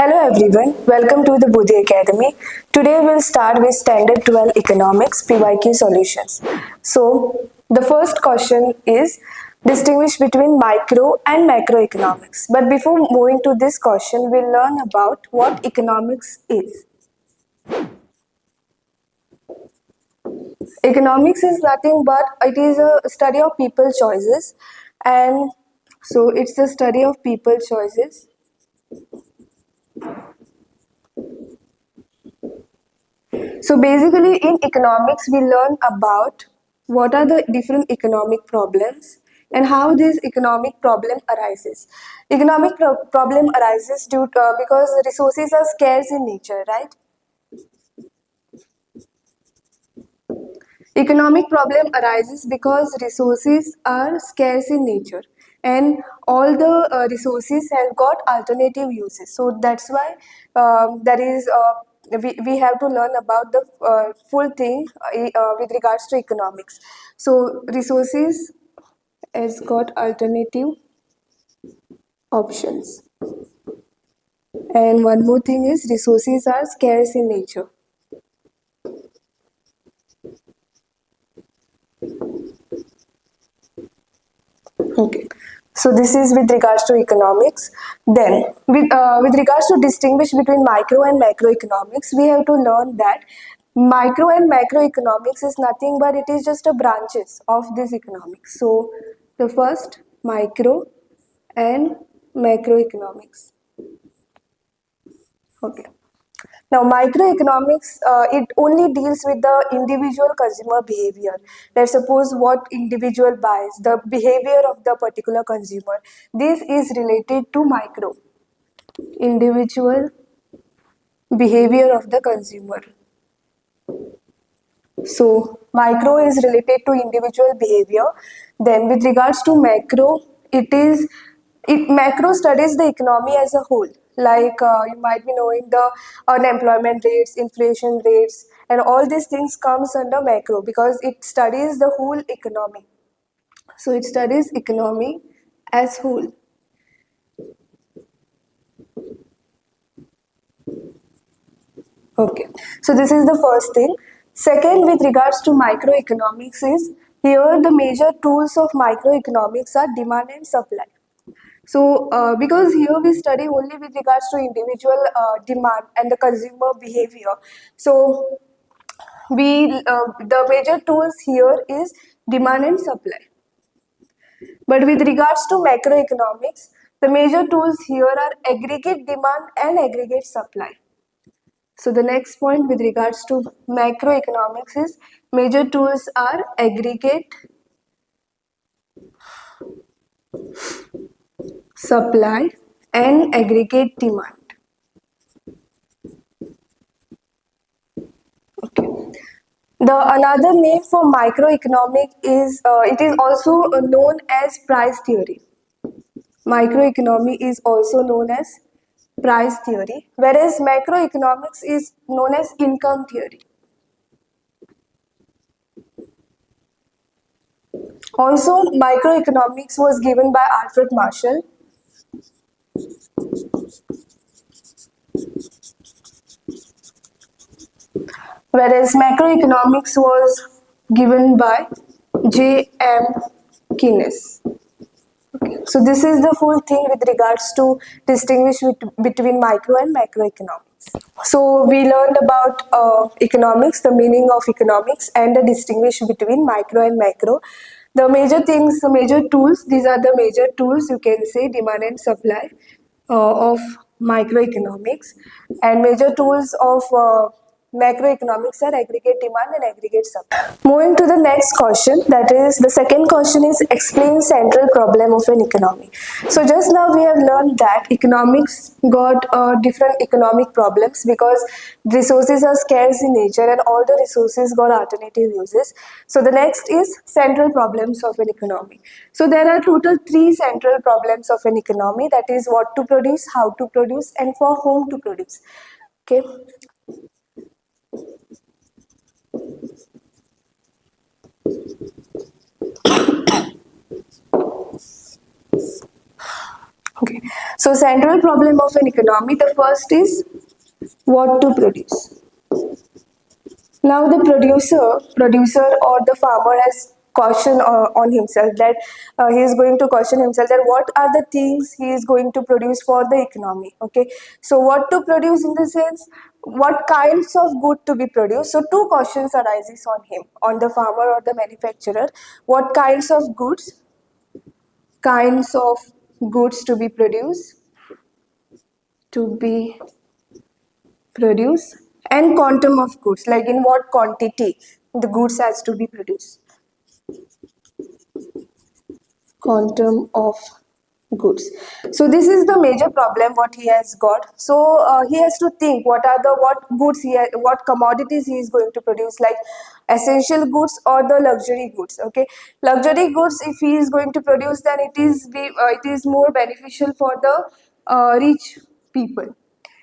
Hello everyone, welcome to the Buddhi Academy. Today we'll start with Standard 12 Economics PYQ solutions. So, the first question is distinguish between micro and macroeconomics. But before moving to this question, we'll learn about what economics is. Economics is nothing but it is a study of people choices, and so it's the study of people choices. So basically, in economics, we learn about what are the different economic problems and how this economic problem arises. Economic problem arises because resources are scarce in nature, right? Economic problem arises because resources are scarce in nature, and all the resources have got alternative uses. So that's why there is we have to learn about the full thing with regards to economics. So resources has got alternative options, and one more thing is resources are scarce in nature. Okay. So this is with regards to economics. Then, with regards to distinguish between micro and macroeconomics, we have to learn that micro and macroeconomics is nothing but it is just a branches of this economics. So the first micro and macroeconomics. Okay. Now, microeconomics, it only deals with the individual consumer behavior. Let's suppose what individual buys, the behavior of the particular consumer. This is related to micro, individual behavior of the consumer. So, micro is related to individual behavior. Then, with regards to macro, macro studies the economy as a whole. Like you might be knowing the unemployment rates, inflation rates, and all these things comes under macro because it studies the whole economy. So it studies economy as whole. Okay, so this is the first thing. Second, with regards to microeconomics, is here the major tools of microeconomics are demand and supply. So, because here we study only with regards to individual demand and the consumer behavior. So, the major tools here is demand and supply. But with regards to macroeconomics, the major tools here are aggregate demand and aggregate supply. So the next point with regards to macroeconomics is major tools are aggregate supply and aggregate demand. Okay. The another name for microeconomic is it is also known as price theory. Microeconomy is also known as price theory, whereas macroeconomics is known as income theory. Also, microeconomics was given by Alfred Marshall, whereas macroeconomics was given by J.M. Keynes. So this is the full thing with regards to distinguish between micro and macroeconomics. So we learned about economics, the meaning of economics, and the distinguish between micro and macro. The major things, the major tools, these are the major tools you can say demand and supply of microeconomics, and major tools of macroeconomics are aggregate demand and aggregate supply. Moving to the next question, that is the second question is explain central problem of an economy. So just now we have learned that economics got different economic problems because resources are scarce in nature and all the resources got alternative uses. So the next is central problems of an economy. So there are total three central problems of an economy, that is what to produce, how to produce, and for whom to produce. Okay. Okay. So central problem of an economy, the first is what to produce. Now the producer or the farmer has caution on himself that he is going to caution himself that what are the things he is going to produce for the economy. Okay, so what to produce in the sense, what kinds of good to be produced. So two cautions arises on him, on the farmer or the manufacturer. What kinds of goods to be produced, and quantum of goods, like in what quantity the goods has to be produced. Quantum of goods. So this is the major problem what he has got. So he has to think what goods what commodities he is going to produce, like essential goods or the luxury goods. Okay, luxury goods if he is going to produce, then it is more beneficial for the rich people.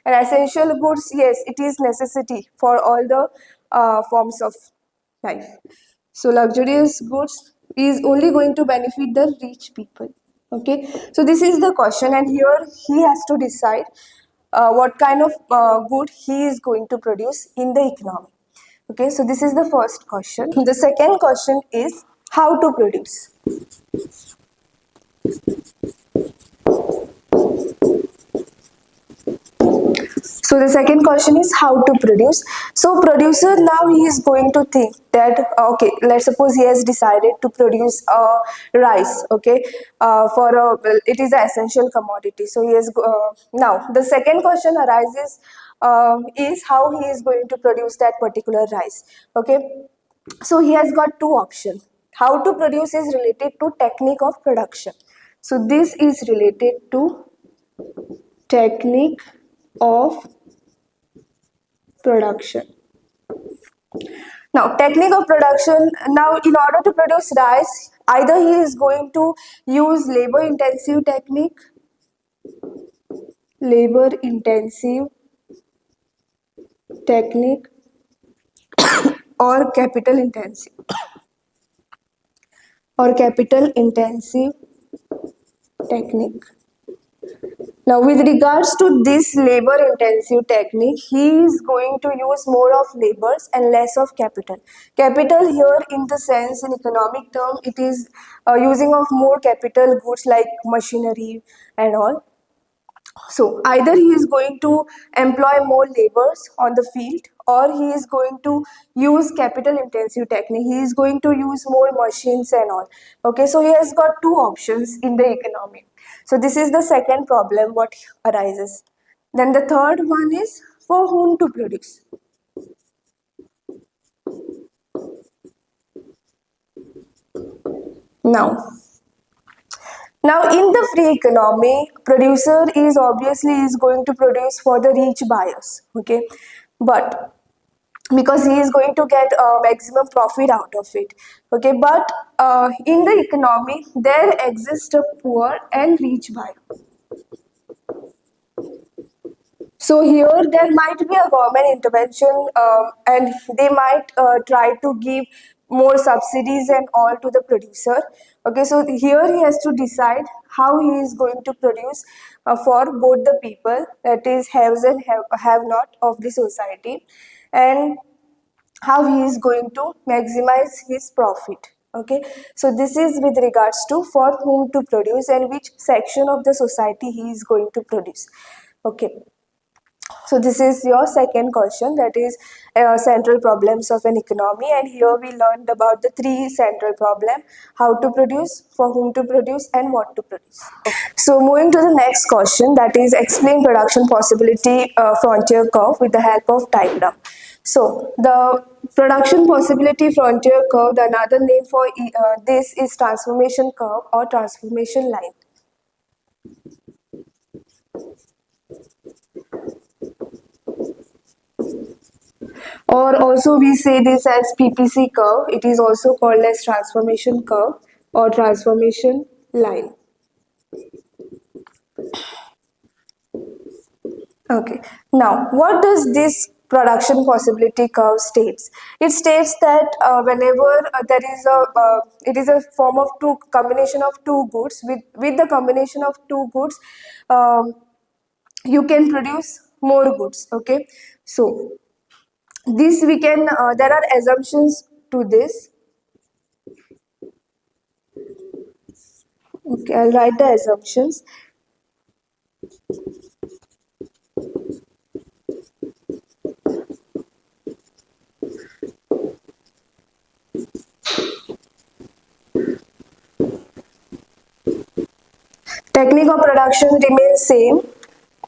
And essential goods, yes, it is necessity for all the forms of life. So luxurious goods is only going to benefit the rich people. Okay, so this is the question, and here he has to decide what kind of good he is going to produce in the economy. Okay, so this is the first question. The second question is how to produce. So the second question is how to produce. So producer, now he is going to think that okay, let's suppose he has decided to produce rice. Okay, for a, well, it is an essential commodity. So he has now the second question arises is how he is going to produce that particular rice. Okay, so he has got two options. How to produce is related to technique of production. So this is related to technique of production. Now, technique of production, now in order to produce rice, either he is going to use labor intensive technique, labor intensive technique, or capital intensive technique. Now, with regards to this labor intensive technique, he is going to use more of labors and less of capital. Capital here, in the sense, in economic term, it is using of more capital goods like machinery and all. So either he is going to employ more laborers on the field, or he is going to use capital intensive technique. He is going to use more machines and all. Okay, so he has got two options in the economy. So this is the second problem what arises. Then the third one is for whom to produce. Now in the free economy, producer is obviously is going to produce for the rich buyers. Okay, but because he is going to get maximum profit out of it. Okay, but in the economy there exists a poor and rich buyer. So here there might be a government intervention, and they might try to give more subsidies and all to the producer. Okay, so here he has to decide how he is going to produce for both the people, that is haves and have not of the society, and how he is going to maximize his profit. Okay, so this is with regards to for whom to produce and which section of the society he is going to produce. Okay, so this is your second question, that is central problems of an economy, and here we learned about the three central problem: how to produce, for whom to produce, and what to produce. So moving to the next question, that is explain production possibility frontier curve with the help of diagram. So the production possibility frontier curve, the another name for this is transformation curve or transformation line. Or also we say this as PPC curve. It is also called as transformation curve or transformation line. Okay. Now, what does this production possibility curve states? It states that whenever there is it is a form of two combination of two goods. With the combination of two goods, you can produce more goods. Okay, so this we can. There are assumptions to this. Okay, I'll write the assumptions. Technique of production remains same,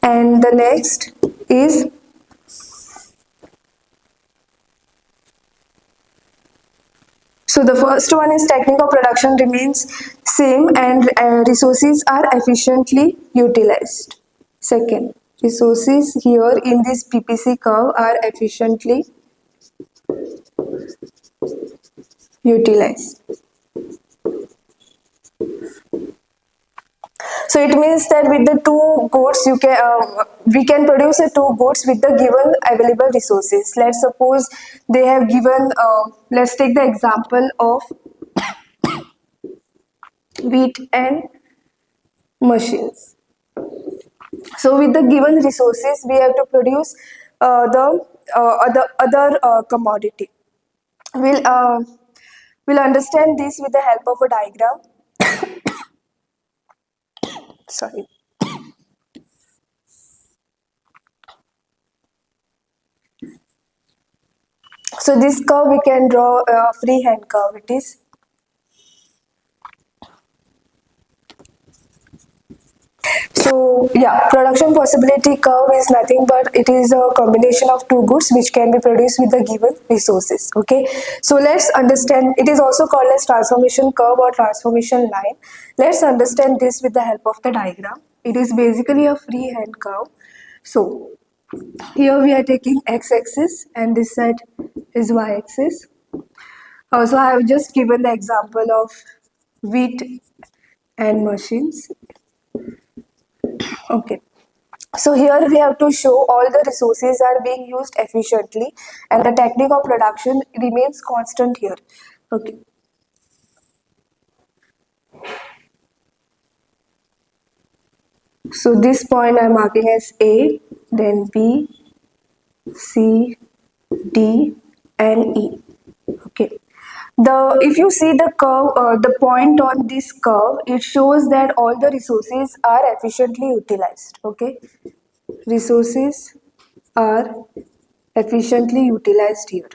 and the next is so the first one is technique of production remains same and resources are efficiently utilized. Second, resources here in this PPC curve are efficiently utilized. So it means that with the two goods you can we can produce the two goods with the given available resources. Let's suppose they have given let's take the example of wheat and machines. So with the given resources we have to produce the other commodity. We'll we'll understand this with the help of a diagram. Sorry. So this curve we can draw a freehand curve. It is so yeah, production possibility curve is nothing but it is a combination of two goods which can be produced with the given resources. Okay, so let's understand. It is also called as transformation curve or transformation line. Let's understand this with the help of the diagram. It is basically a freehand curve. So here we are taking x-axis and this side is y-axis. So I have just given the example of wheat and machines. Okay. So here we have to show all the resources are being used efficiently and the technique of production remains constant here. Okay. So this point I am marking as A, then B, C, D and E. Okay. If you see the curve, the point on this curve, it shows that all the resources are efficiently utilized. Okay, resources are efficiently utilized here.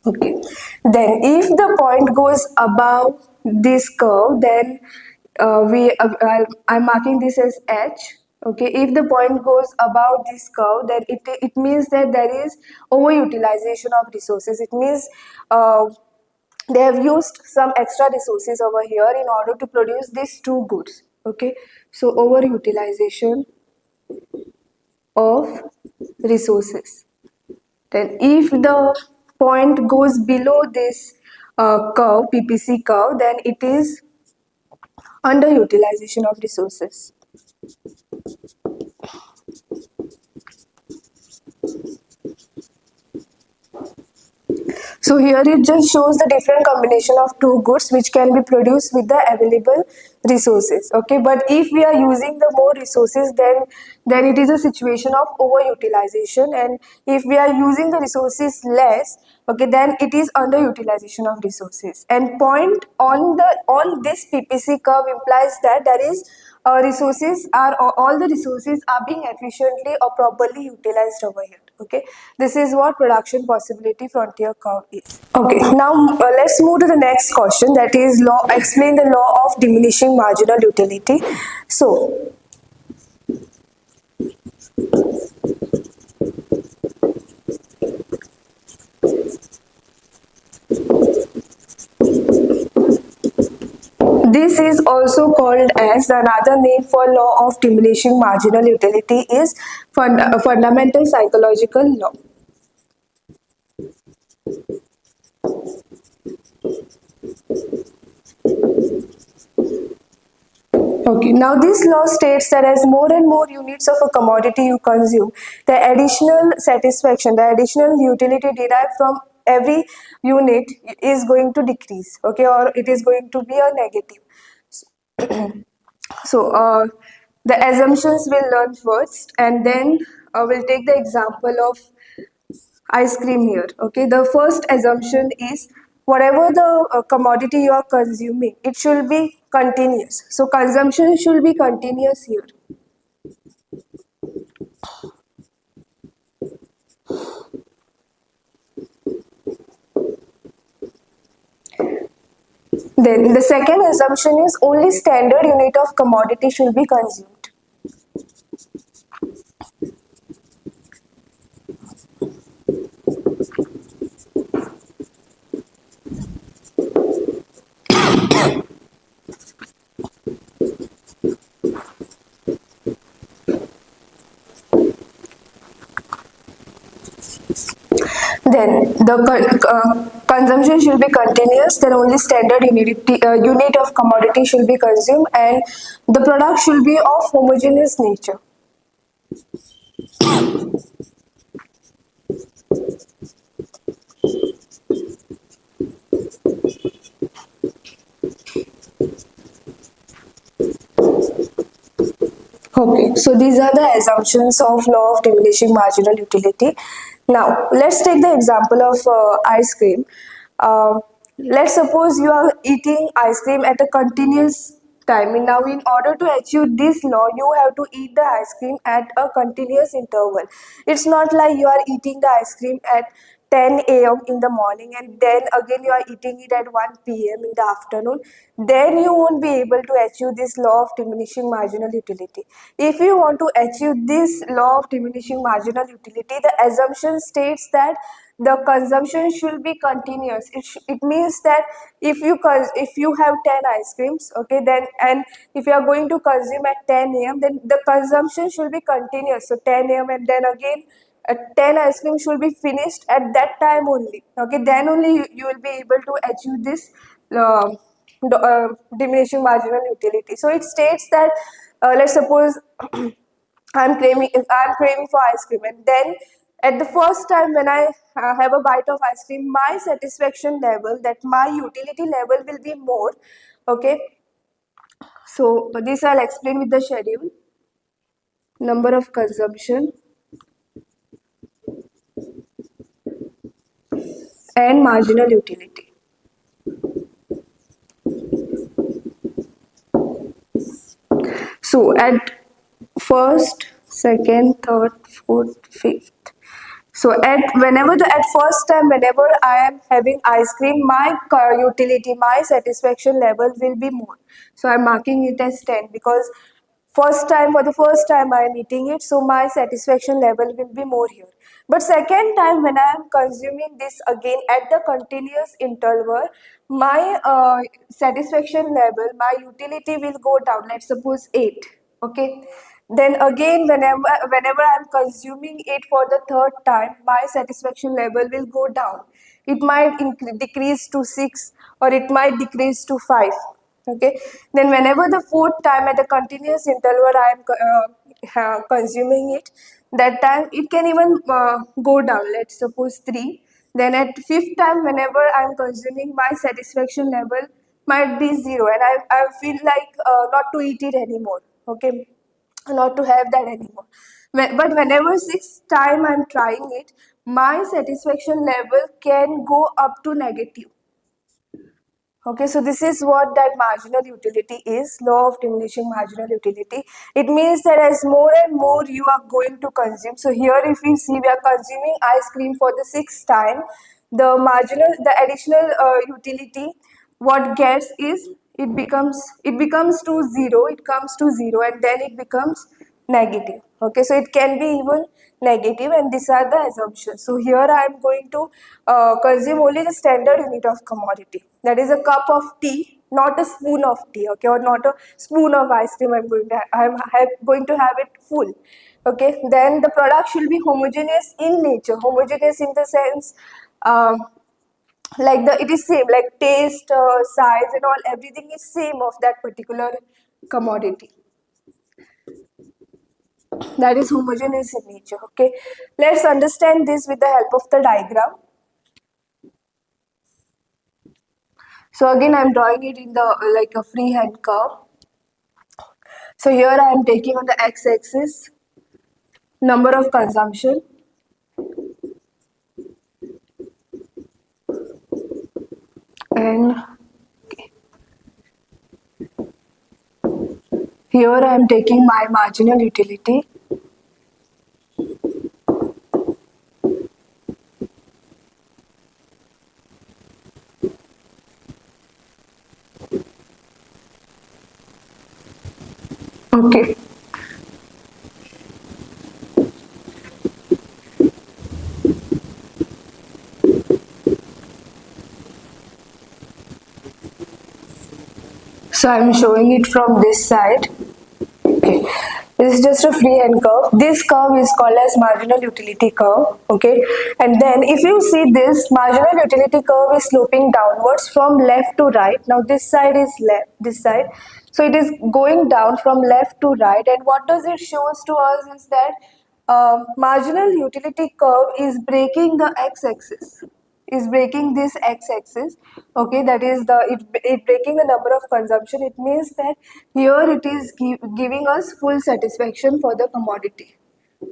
Okay, then if the point goes above this curve, then I'm marking this as H. Okay, if the point goes above this curve, then it means that there is overutilization of resources. It means they have used some extra resources over here in order to produce these two goods. Okay, so overutilization of resources. Then if the point goes below this curve, PPC curve, then it is underutilization of resources. So here it just shows the different combination of two goods which can be produced with the available resources. Okay, but if we are using the more resources, then it is a situation of overutilization, and if we are using the resources less, okay, then it is underutilization of resources. And point on this PPC curve implies that there is resources are all the resources are being efficiently or properly utilized over here. Okay, this is what production possibility frontier curve is. Okay, now let's move to the next question, that is law. Explain the law of diminishing marginal utility. So this is also called as another name for law of diminishing marginal utility is fundamental psychological law. Okay, now this law states that as more and more units of a commodity you consume, the additional satisfaction, the additional utility derived from every unit is going to decrease, okay, or it is going to be a negative. So, the assumptions we'll learn first, and then we'll take the example of ice cream here. Okay, the first assumption is whatever the commodity you are consuming, it should be continuous. So consumption should be continuous here. Then the second assumption is only standard unit of commodity should be consumed. Then the consumption should be continuous. Then only standard unit of commodity should be consumed, and the product should be of homogeneous nature. Okay, so these are the assumptions of law of diminishing marginal utility. Now, let's take the example of ice cream. Let's suppose you are eating ice cream at a continuous time. And now, in order to achieve this law, you have to eat the ice cream at a continuous interval. It's not like you are eating the ice cream at 10 a.m. in the morning and then again you are eating it at 1 p.m. in the afternoon. Then you won't be able to achieve this law of diminishing marginal utility. If you want to achieve this law of diminishing marginal utility, the assumption states that the consumption should be continuous. It means that if you have 10 ice creams, okay, then and if you are going to consume at 10 a.m., then the consumption should be continuous. So 10 a.m. and then again 10 ice cream should be finished at that time only. Okay, then only you will be able to achieve this uh, diminishing marginal utility. So it states that let's suppose I'm craving for ice cream, and then at the first time when I have a bite of ice cream, my satisfaction level, that my utility level will be more. Okay, so this I'll explain with the schedule. Number of consumption and marginal utility. So at first, second, third, fourth, fifth. So at first time, whenever I am having ice cream, my utility, my satisfaction level will be more. So I'm marking it as 10 because for the first time I am eating it, so my satisfaction level will be more here. But second time when I am consuming this again at the continuous interval, my satisfaction level, my utility will go down. Let's suppose 8. Okay. Then again, whenever I'm consuming it for the third time, my satisfaction level will go down. It might decrease to 6 or it might decrease to 5. Okay. Then whenever the fourth time at the continuous interval I am consuming it, that time it can even go down. Let's suppose 3. Then at fifth time, whenever I'm consuming, my satisfaction level might be 0, and I feel like not to eat it anymore. Okay, not to have that anymore. But whenever sixth time I'm trying it, my satisfaction level can go up to negative. Okay, so this is what that marginal utility is, law of diminishing marginal utility. It means that as more and more you are going to consume, so here if we see we are consuming ice cream for the sixth time, the additional utility, what gets is it becomes to zero, it comes to zero and then it becomes negative. Okay, so it can be even negative, and these are the assumptions. So here I am going to consume only the standard unit of commodity, that is a cup of tea, not a spoon of tea, okay, or not a spoon of ice cream. I'm going to have it full. Okay, then the product should be homogeneous in nature, homogeneous in the sense like it is same, like taste, size and all, everything is same of that particular commodity that is homogeneous in nature. Okay, let's understand this with the help of the diagram. So again, I'm drawing it in the like a freehand curve. So here I am taking on the x-axis number of consumption, and here I am taking my marginal utility. Okay. So I'm showing it from this side. Okay. This is just a freehand curve. This curve is called as marginal utility curve. Okay. And then if you see this marginal utility curve is sloping downwards from left to right. Now this side is left, this side. So it is going down from left to right. And what does it shows to us is that marginal utility curve is breaking the x-axis, is breaking this x-axis. Okay, that is it breaking the number of consumption. It means that here it is giving us full satisfaction for the commodity.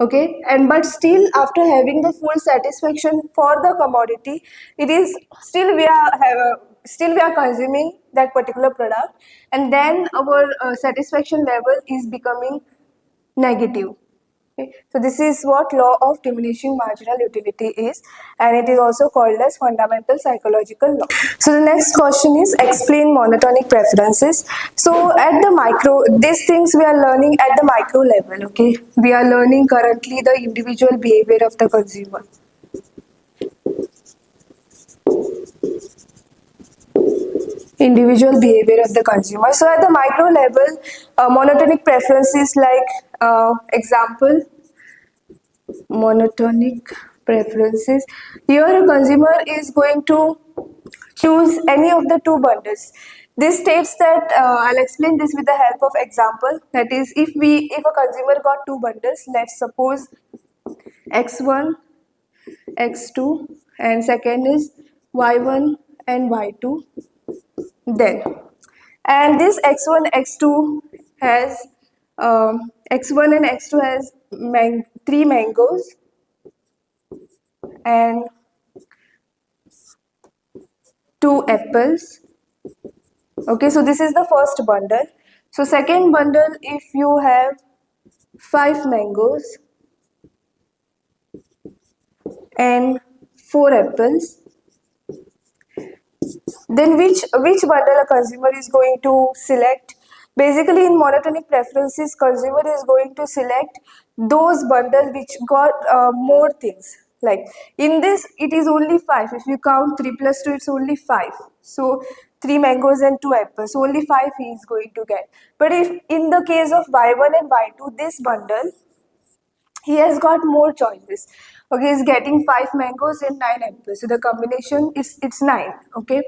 Okay, and but still after having the full satisfaction for the commodity, it is still still we are consuming that particular product, and then our satisfaction level is becoming negative. Okay. So this is what law of diminishing marginal utility is, and it is also called as fundamental psychological law. So the next question is explain monotonic preferences. So at the micro, these things we are learning at the micro level. Okay, we are learning currently the individual behavior of the consumer. Individual behavior of the consumer. So at the micro level, monotonic preferences like example monotonic preferences. Here a consumer is going to choose any of the two bundles. This states that I'll explain this with the help of example. That is, if a consumer got two bundles, let's suppose x1, x2, and second is y1 and y2. Then, and this x1, x2 has x1 and x2 has three mangoes and two apples. Okay, so this is the first bundle. So second bundle, if you have five mangoes and four apples, then which bundle a consumer is going to select? Basically, in monotonic preferences, consumer is going to select those bundles which got more things. Like in this, it is only five. If you count 3 plus 2, it's only five. So three mangoes and two apples. So only five he is going to get. But if in the case of y1 and y2, this bundle, he has got more choices. Okay, he's getting five mangoes and nine apples. So the combination is it's nine. Okay.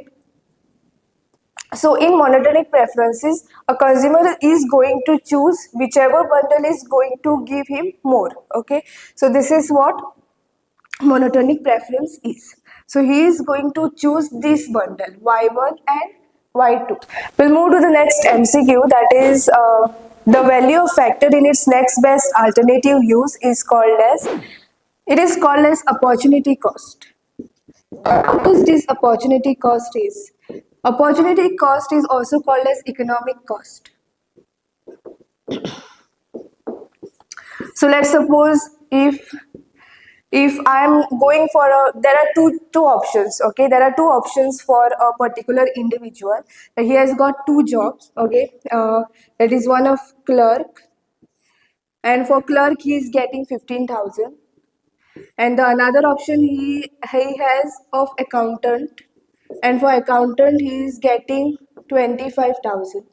So in monotonic preferences, a consumer is going to choose whichever bundle is going to give him more. Okay. So this is what monotonic preference is. So he is going to choose this bundle y1 and y2. We'll move to the next MCQ, that is the value of factor in its next best alternative use is called as, it is called as opportunity cost. What is this opportunity cost is? Opportunity cost is also called as economic cost. So let's suppose if I'm going for a, there are two options. Okay, there are two options for a particular individual. He has got two jobs. Okay, that is one of clerk, and for clerk he is getting 15,000, and the another option he has of accountant, and for accountant he is getting 25,000.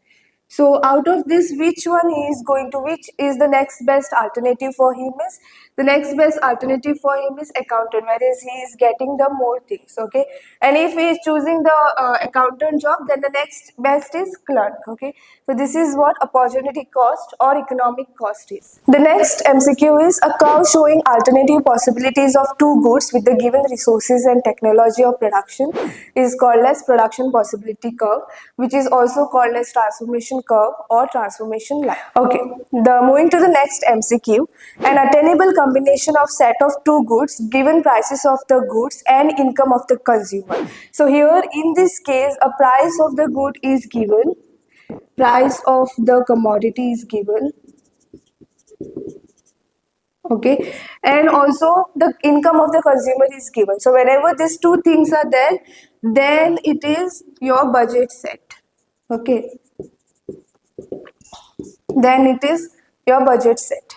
So out of this, which one he is going to, which is the next best alternative for him is, the next best alternative for him is accountant, whereas he is getting the more things, okay. And if he is choosing the accountant job, then the next best is clerk, okay. So this is what opportunity cost or economic cost is. The next MCQ is a curve showing alternative possibilities of two goods with the given resources and technology of production is called as production possibility curve, which is also called as transformation curve or transformation line. Okay, the moving to the next MCQ, an attainable combination of set of two goods given prices of the goods and income of the consumer. So here in this case, a price of the good is given, price of the commodity is given, okay, and also the income of the consumer is given. So whenever these two things are there, then it is your budget set, okay, then it is your budget set.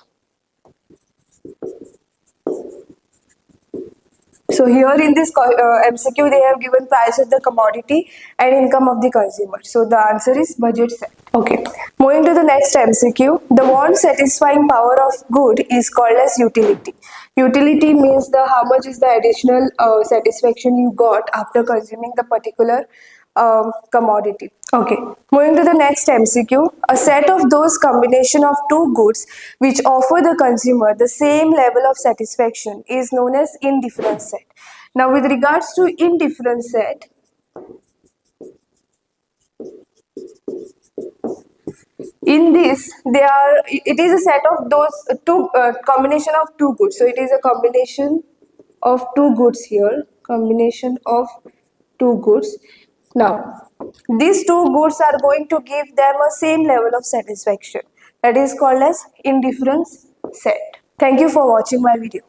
So here in this MCQ, they have given price of the commodity and income of the consumer. So the answer is budget set. Okay. Moving to the next MCQ, the want satisfying power of good is called as utility. Utility means the how much is the additional satisfaction you got after consuming the particular commodity. Okay, moving to the next MCQ, a set of those combination of two goods which offer the consumer the same level of satisfaction is known as indifference set. Now with regards to indifference set, in this it is a set of those two combination of two goods. So it is a combination of two goods here, combination of two goods. Now these two goods are going to give them a same level of satisfaction, that is called as indifference set. Thank you for watching my video.